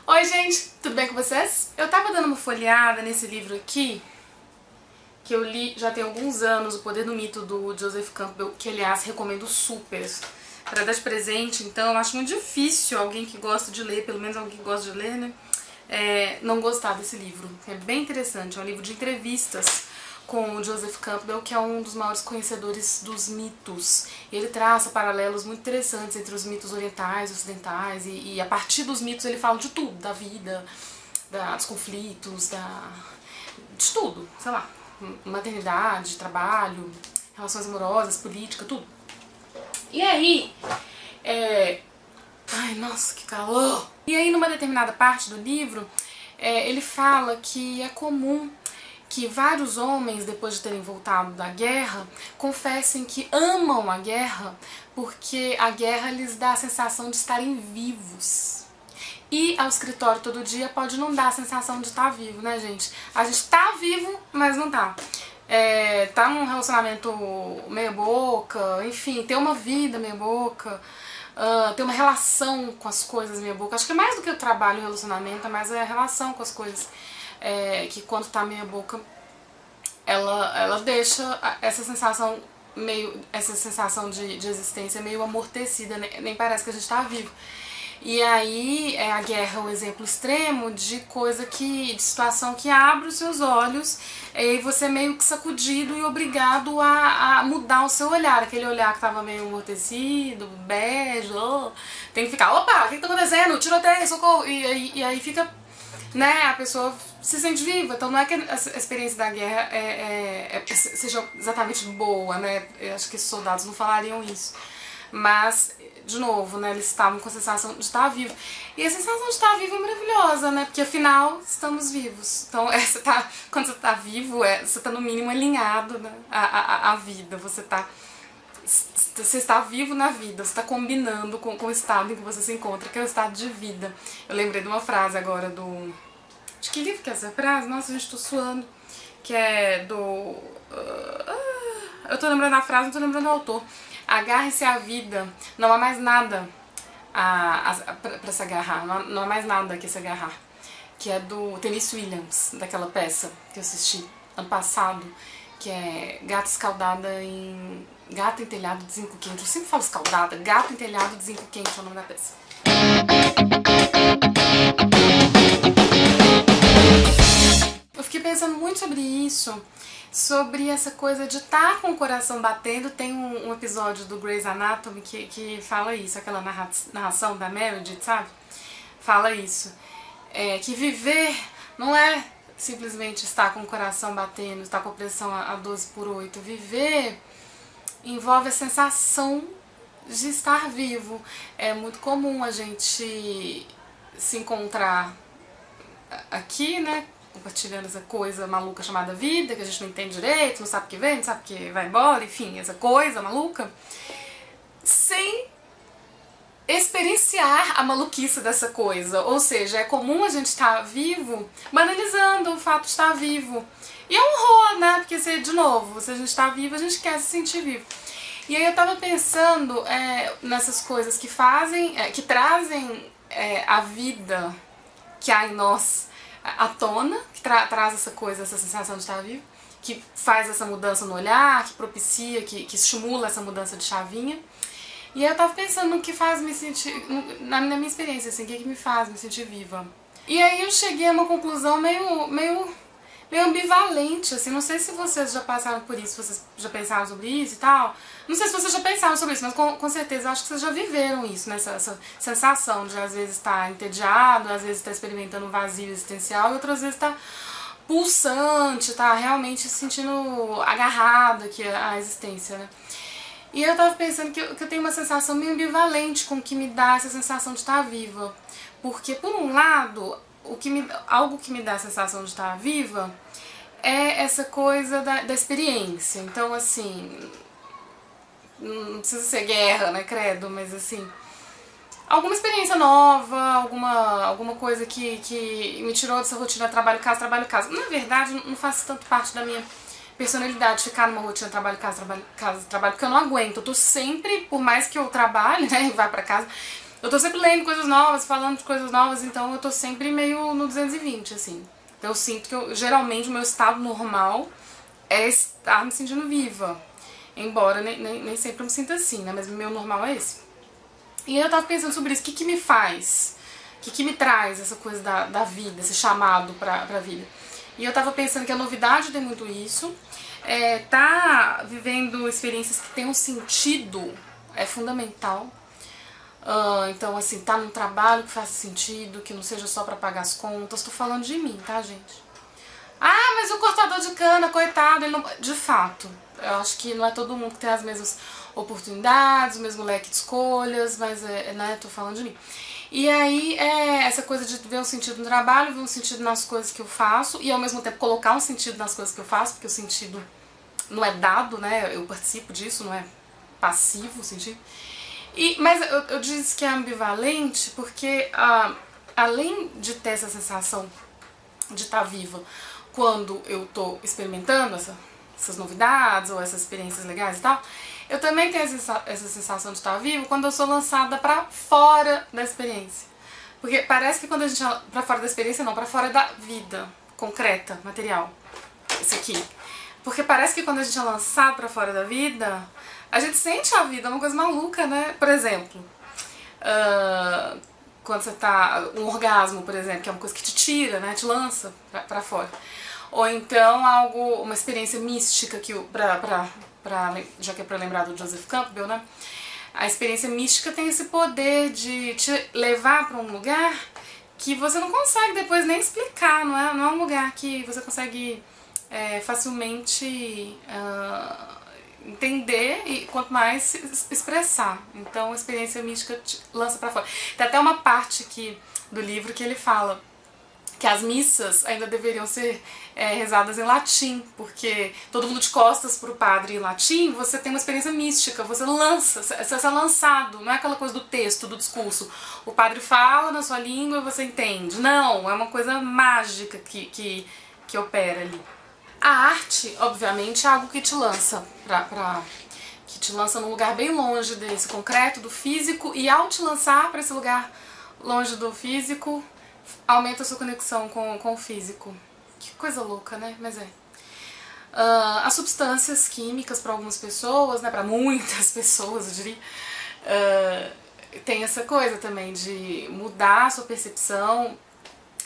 Oi gente, tudo bem com vocês? Eu tava dando uma folheada nesse livro aqui, que eu li já tem alguns anos, O Poder do Mito, do Joseph Campbell, que aliás recomendo super para dar de presente. Então eu acho muito difícil alguém que gosta de ler, pelo menos alguém que gosta de ler, né, não gostar desse livro. É bem interessante, é um livro de entrevistas com o Joseph Campbell, que é um dos maiores conhecedores dos mitos. Ele traça paralelos muito interessantes entre os mitos orientais e ocidentais, e a partir dos mitos ele fala de tudo, da vida, dos conflitos, de tudo, sei lá, maternidade, trabalho, relações amorosas, política, tudo. E aí, ai, nossa, que calor! E aí, numa determinada parte do livro, ele fala que é comum que vários homens, depois de terem voltado da guerra, confessem que amam a guerra porque a guerra lhes dá a sensação de estarem vivos. Ir ao escritório todo dia pode não dar a sensação de estar vivo, né, gente? A gente tá vivo, mas não tá. Tá num relacionamento meia boca, enfim, ter uma vida meia boca, ter uma relação com as coisas meia boca. Acho que é mais do que o trabalho e o relacionamento, é mais a relação com as coisas. Que quando tá meia boca, ela deixa essa sensação de existência meio amortecida, nem parece que a gente tá vivo. E aí a guerra é um exemplo extremo de de situação que abre os seus olhos e você é meio que sacudido e obrigado a mudar o seu olhar, aquele olhar que tava meio amortecido, bege, tem que ficar, opa, o que tá acontecendo? Tiroteio, socorro! E aí fica, né, a pessoa se sente viva. Então não é que a experiência da guerra seja exatamente boa, né, eu acho que esses soldados não falariam isso, mas, de novo, né, eles estavam com a sensação de estar vivo. E a sensação de estar vivo é maravilhosa, né, porque afinal estamos vivos. Então quando você tá vivo, você tá no mínimo alinhado, né, à vida, você está vivo na vida, você está combinando com o estado em que você se encontra, que é o estado de vida. Eu lembrei de uma frase agora de que livro que é essa frase? Nossa, gente, tô suando. Que é do... eu tô lembrando a frase, não tô lembrando o autor. Agarre-se à vida, não há mais nada pra se agarrar, não há mais nada que se agarrar. Que é do Tennessee Williams, daquela peça que eu assisti ano passado, que é Gata em telhado de zinco quente. Eu sempre falo escaldada, Gato em telhado de zinco quente é o nome da peça. Eu fiquei pensando muito sobre isso, sobre essa coisa de estar com o coração batendo. Tem um episódio do Grey's Anatomy que fala isso, aquela narração da Meredith, sabe? Fala isso. Que viver não é simplesmente estar com o coração batendo, estar com a pressão a 12/8. Viver envolve a sensação de estar vivo. É muito comum a gente se encontrar aqui, né, compartilhando essa coisa maluca chamada vida, que a gente não entende direito, não sabe o que vem, não sabe o que vai embora, enfim, essa coisa maluca, sem experienciar a maluquice dessa coisa. Ou seja, é comum a gente estar vivo banalizando o fato de estar vivo. E é um horror, né, porque de novo, se a gente está vivo, a gente quer se sentir vivo. E aí eu tava pensando nessas coisas que trazem a vida que há em nós à tona, que traz essa coisa, essa sensação de estar vivo, que faz essa mudança no olhar, que propicia, que estimula essa mudança de chavinha. E aí eu tava pensando no que faz me sentir, na minha experiência, assim, o que me faz me sentir viva. E aí eu cheguei a uma conclusão meio ambivalente, assim, não sei se vocês já passaram por isso, vocês já pensaram sobre isso e tal. Não sei se vocês já pensaram sobre isso, mas com certeza eu acho que vocês já viveram isso, né? Essa sensação de às vezes estar entediado, às vezes estar experimentando um vazio existencial e outras vezes estar pulsante, estar realmente se sentindo agarrado aqui à existência, né? E eu tava pensando que eu tenho uma sensação meio ambivalente com o que me dá essa sensação de estar viva. Porque, por um lado, algo que me dá a sensação de estar viva é essa coisa da experiência. Então, assim, não precisa ser guerra, né, credo, mas assim, alguma experiência nova, alguma coisa que me tirou dessa rotina trabalho-casa, trabalho-casa. Na verdade, não faz tanto parte da minha personalidade ficar numa rotina trabalho-casa, trabalho-casa, trabalho, porque eu não aguento. Eu tô sempre, por mais que eu trabalhe, né, e vá pra casa, eu tô sempre lendo coisas novas, falando de coisas novas, então eu tô sempre meio no 220, assim. Então eu sinto que geralmente o meu estado normal é estar me sentindo viva. Embora nem sempre eu me sinta assim, né? Mas o meu normal é esse. E aí eu tava pensando sobre isso, o que me faz? O que me traz essa coisa da vida, esse chamado pra vida? E eu tava pensando que a novidade tem muito isso. Tá vivendo experiências que têm um sentido é fundamental. Então, assim, tá num trabalho que faça sentido, que não seja só pra pagar as contas. Tô falando de mim, tá, gente? Ah, mas o cortador de cana, coitado, ele não... De fato, eu acho que não é todo mundo que tem as mesmas oportunidades, o mesmo leque de escolhas, mas, né, tô falando de mim. E aí, essa coisa de ver um sentido no trabalho, ver um sentido nas coisas que eu faço, e ao mesmo tempo colocar um sentido nas coisas que eu faço, porque o sentido não é dado, né, eu participo disso, não é passivo o sentido. Mas eu disse que é ambivalente porque, além de ter essa sensação de estar viva quando eu tô experimentando essas novidades ou essas experiências legais e tal, eu também tenho essa sensação de estar viva quando eu sou lançada pra fora da experiência. Porque parece que quando a gente... Pra fora da experiência não, pra fora da vida concreta, material. Isso aqui. Porque parece que quando a gente é lançado pra fora da vida, a gente sente a vida, é uma coisa maluca, né? Por exemplo, quando você tá... Um orgasmo, por exemplo, que é uma coisa que te tira, né? Te lança pra fora. Ou então uma experiência mística que já que é pra lembrar do Joseph Campbell, né? A experiência mística tem esse poder de te levar pra um lugar que você não consegue depois nem explicar, não é um lugar que você consegue facilmente entender e quanto mais expressar. Então a experiência mística te lança pra fora. Tem até uma parte do livro que ele fala que as missas ainda deveriam ser rezadas em latim, porque todo mundo de costas pro padre em latim, você tem uma experiência mística, você é lançado, não é aquela coisa do texto, do discurso. O padre fala na sua língua e você entende. Não, é uma coisa mágica que opera ali. A arte, obviamente, é algo que te lança que te lança num lugar bem longe desse concreto, do físico, e ao te lançar para esse lugar longe do físico, aumenta a sua conexão com o físico. Que coisa louca, né? Mas as substâncias químicas para algumas pessoas, né, para muitas pessoas, eu diria, tem essa coisa também de mudar a sua percepção,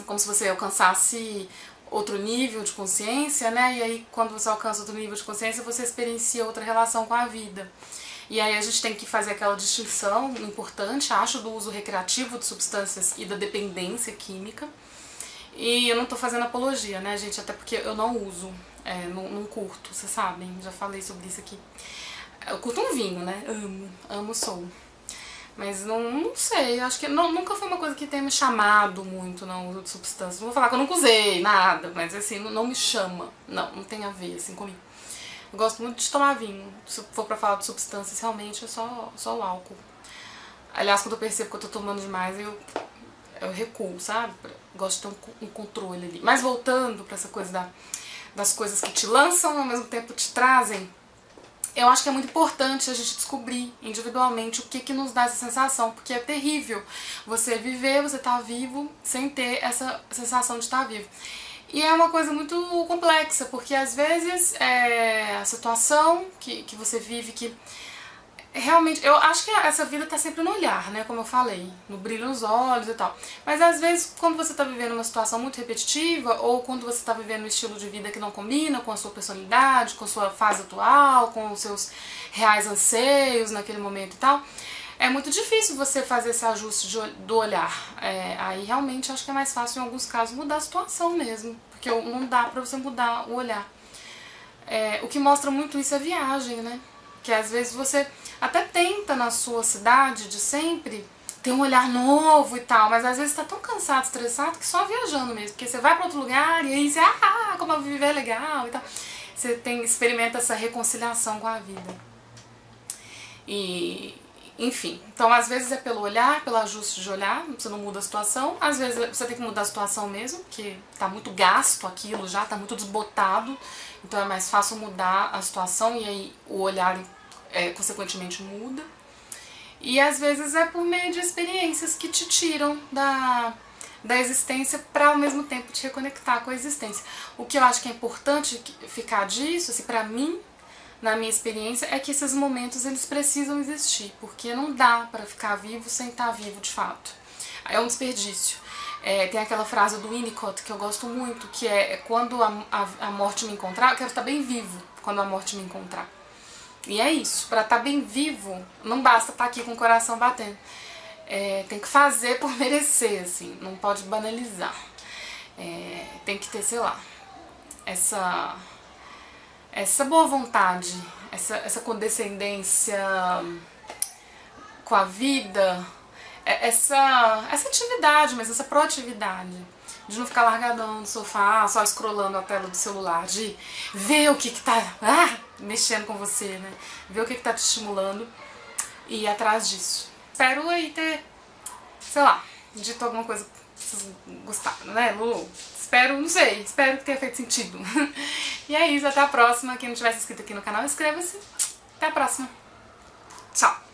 como se você alcançasse outro nível de consciência, né? E aí quando você alcança outro nível de consciência, você experiencia outra relação com a vida. E aí a gente tem que fazer aquela distinção importante, acho, do uso recreativo de substâncias e da dependência química. E eu não tô fazendo apologia, né, gente? Até porque eu não uso, não curto, vocês sabem, já falei sobre isso aqui. Eu curto um vinho, né? Amo sou. Mas não sei, acho que nunca foi uma coisa que tenha me chamado muito, não, o uso de substâncias. Não vou falar que eu nunca usei nada, mas assim, não me chama. Não tem a ver, assim, comigo. Eu gosto muito de tomar vinho. Se for pra falar de substâncias, realmente é só o álcool. Aliás, quando eu percebo que eu tô tomando demais, eu recuo, sabe? Gosto de ter um controle ali. Mas voltando pra essa coisa das coisas que te lançam e ao mesmo tempo te trazem, eu acho que é muito importante a gente descobrir individualmente o que nos dá essa sensação, porque é terrível você viver, você tá vivo, sem ter essa sensação de estar vivo. E é uma coisa muito complexa, porque às vezes a situação que você vive, que realmente, eu acho que essa vida tá sempre no olhar, né, como eu falei, no brilho nos olhos e tal. Mas às vezes, quando você tá vivendo uma situação muito repetitiva, ou quando você tá vivendo um estilo de vida que não combina com a sua personalidade, com a sua fase atual, com os seus reais anseios naquele momento e tal, é muito difícil você fazer esse ajuste do olhar. Aí realmente acho que é mais fácil em alguns casos mudar a situação mesmo, porque não dá pra você mudar o olhar. O que mostra muito isso é viagem, né? Que às vezes você até tenta na sua cidade de sempre ter um olhar novo e tal, mas às vezes tá tão cansado, estressado, que só viajando mesmo, porque você vai pra outro lugar e aí você, como eu viver é legal e tal. Você experimenta essa reconciliação com a vida. Enfim, então às vezes é pelo olhar, pelo ajuste de olhar, você não muda a situação, às vezes você tem que mudar a situação mesmo, porque tá muito gasto aquilo já, tá muito desbotado, então é mais fácil mudar a situação e aí o olhar consequentemente muda. E às vezes é por meio de experiências que te tiram da existência para ao mesmo tempo te reconectar com a existência. O que eu acho que é importante ficar disso, assim, pra mim, na minha experiência, é que esses momentos eles precisam existir, porque não dá pra ficar vivo sem estar vivo de fato. É um desperdício. Tem aquela frase do Winnicott que eu gosto muito, que é quando a morte me encontrar, eu quero estar bem vivo quando a morte me encontrar. E é isso, pra estar bem vivo, não basta estar aqui com o coração batendo. Tem que fazer por merecer, assim, não pode banalizar. Tem que ter, sei lá, essa boa vontade, essa condescendência com a vida, essa atividade, mas essa proatividade, de não ficar largadão no sofá, só scrollando a tela do celular, de ver o que tá mexendo com você, né? Ver o que tá te estimulando e ir atrás disso. Espero aí ter, sei lá, dito alguma coisa que vocês gostaram, né, Lu? Espero, não sei, espero que tenha feito sentido. E é isso, até a próxima. Quem não tiver se inscrito aqui no canal, inscreva-se. Até a próxima. Tchau.